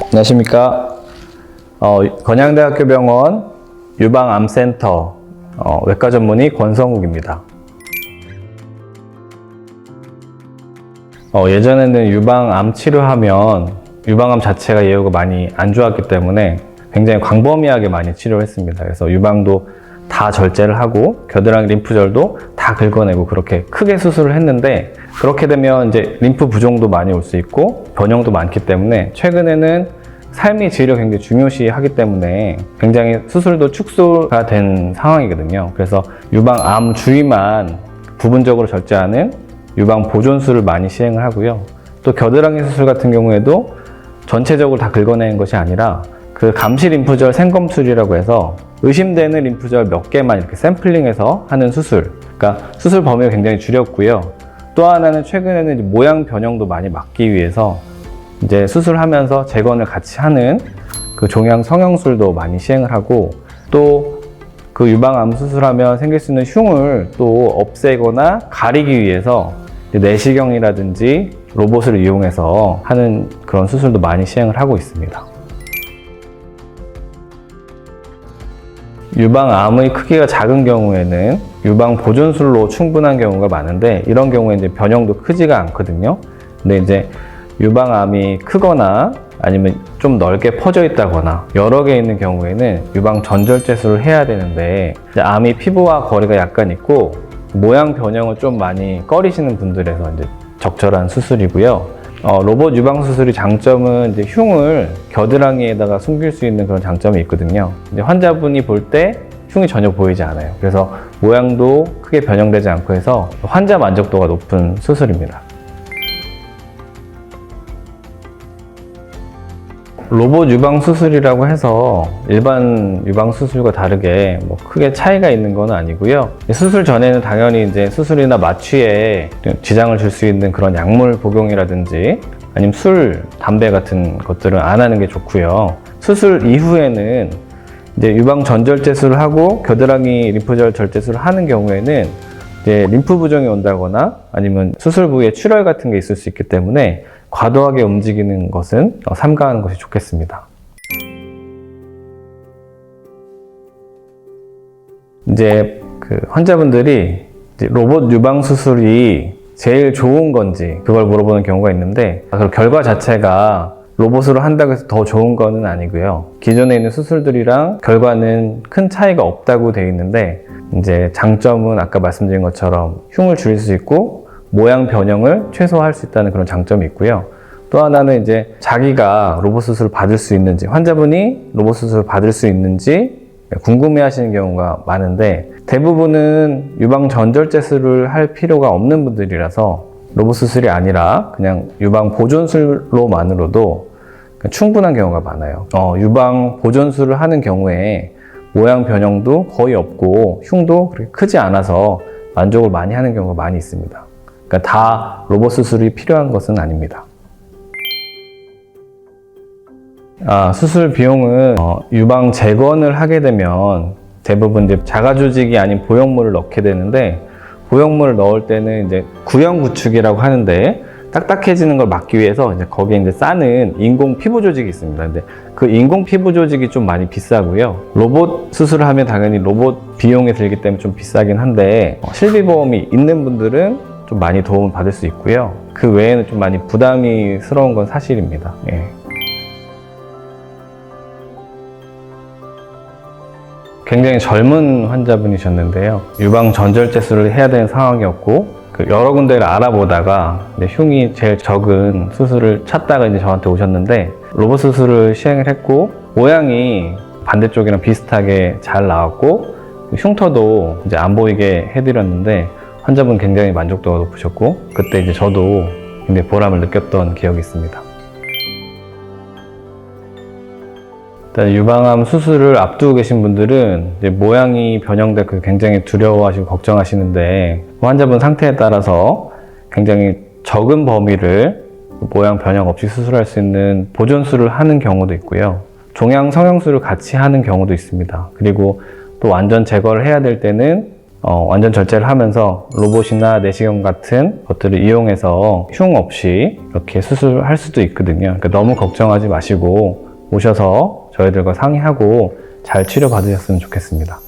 안녕하십니까. 건양대학교 병원 유방암센터 외과 전문의 권성욱입니다. 예전에는 유방암 치료하면 유방암 자체가 예후가 많이 안 좋았기 때문에 굉장히 광범위하게 많이 치료했습니다. 그래서 유방도 다 절제를 하고 겨드랑이 림프절도 다 긁어내고 그렇게 크게 수술을 했는데, 그렇게 되면 이제 림프 부종도 많이 올 수 있고 변형도 많기 때문에 최근에는 삶의 질을 굉장히 중요시하기 때문에 굉장히 수술도 축소가 된 상황이거든요. 그래서 유방암 주위만 부분적으로 절제하는 유방 보존술을 많이 시행을 하고요. 또 겨드랑이 수술 같은 경우에도 전체적으로 다 긁어내는 것이 아니라 그 감시 림프절 생검술이라고 해서 의심되는 림프절 몇 개만 이렇게 샘플링해서 하는 수술. 그러니까 수술 범위가 굉장히 줄였고요. 또 하나는 최근에는 이제 모양 변형도 많이 막기 위해서 이제 수술하면서 재건을 같이 하는 그 종양 성형술도 많이 시행을 하고, 또 그 유방암 수술하면 생길 수 있는 흉을 또 없애거나 가리기 위해서 내시경이라든지 로봇을 이용해서 하는 그런 수술도 많이 시행을 하고 있습니다. 유방암의 크기가 작은 경우에는 유방 보존술로 충분한 경우가 많은데, 이런 경우에 이제 변형도 크지가 않거든요. 근데 이제 유방암이 크거나 아니면 좀 넓게 퍼져 있다거나 여러 개 있는 경우에는 유방 전절제술을 해야 되는데, 이제 암이 피부와 거리가 약간 있고 모양 변형을 좀 많이 꺼리시는 분들에서 이제 적절한 수술이고요. 로봇 유방 수술의 장점은 이제 흉을 겨드랑이에다가 숨길 수 있는 그런 장점이 있거든요. 근데 환자분이 볼 때 흉이 전혀 보이지 않아요. 그래서 모양도 크게 변형되지 않고 해서 환자 만족도가 높은 수술입니다. 로봇 유방 수술이라고 해서 일반 유방 수술과 다르게 뭐 크게 차이가 있는 건 아니고요. 수술 전에는 당연히 이제 수술이나 마취에 지장을 줄 수 있는 그런 약물 복용이라든지 아니면 술, 담배 같은 것들은 안 하는 게 좋고요. 수술 이후에는 이제 유방 전절제술을 하고 겨드랑이 림프절 절제술을 하는 경우에는 이제 림프 부종이 온다거나 아니면 수술 부위에 출혈 같은 게 있을 수 있기 때문에 과도하게 움직이는 것은 삼가하는 것이 좋겠습니다. 이제 그 환자분들이 이제 로봇 유방 수술이 제일 좋은 건지 그걸 물어보는 경우가 있는데, 그 결과 자체가 로봇으로 한다고 해서 더 좋은 거는 아니고요. 기존에 있는 수술들이랑 결과는 큰 차이가 없다고 되어 있는데, 이제 장점은 아까 말씀드린 것처럼 흉을 줄일 수 있고 모양 변형을 최소화할 수 있다는 그런 장점이 있고요. 또 하나는 이제 자기가 로봇 수술을 받을 수 있는지, 환자분이 로봇 수술을 받을 수 있는지 궁금해 하시는 경우가 많은데, 대부분은 유방 전절제술을 할 필요가 없는 분들이라서 로봇 수술이 아니라 그냥 유방 보존술로만으로도 충분한 경우가 많아요. 유방 보존술을 하는 경우에 모양 변형도 거의 없고 흉도 그렇게 크지 않아서 만족을 많이 하는 경우가 많이 있습니다. 그러니까 다 로봇 수술이 필요한 것은 아닙니다. 수술 비용은 유방 재건을 하게 되면 대부분 이제 자가 조직이 아닌 보형물을 넣게 되는데, 보형물을 넣을 때는 이제 구형 구축이라고 하는데, 딱딱해지는 걸 막기 위해서 이제 거기에 이제 싸는 인공 피부 조직이 있습니다. 근데 그 인공 피부 조직이 좀 많이 비싸고요. 로봇 수술을 하면 당연히 로봇 비용이 들기 때문에 좀 비싸긴 한데, 실비보험이 있는 분들은 좀 많이 도움을 받을 수 있고요. 그 외에는 좀 많이 부담스러운 건 사실입니다. 예. 굉장히 젊은 환자분이셨는데요. 유방 전절제술을 해야 되는 상황이었고, 여러 군데를 알아보다가 흉이 제일 적은 수술을 찾다가 이제 저한테 오셨는데, 로봇 수술을 시행을 했고 모양이 반대쪽이랑 비슷하게 잘 나왔고 흉터도 이제 안 보이게 해드렸는데 환자분 굉장히 만족도가 높으셨고, 그때 이제 저도 굉장히 보람을 느꼈던 기억이 있습니다. 일단 유방암 수술을 앞두고 계신 분들은 이제 모양이 변형되고 굉장히 두려워하시고 걱정하시는데, 환자분 상태에 따라서 굉장히 적은 범위를 모양 변형 없이 수술할 수 있는 보존술을 하는 경우도 있고요. 종양 성형술을 같이 하는 경우도 있습니다. 그리고 또 완전 제거를 해야 될 때는 완전 절제를 하면서 로봇이나 내시경 같은 것들을 이용해서 흉 없이 이렇게 수술할 수도 있거든요. 그러니까 너무 걱정하지 마시고 오셔서 저희들과 상의하고 잘 치료받으셨으면 좋겠습니다.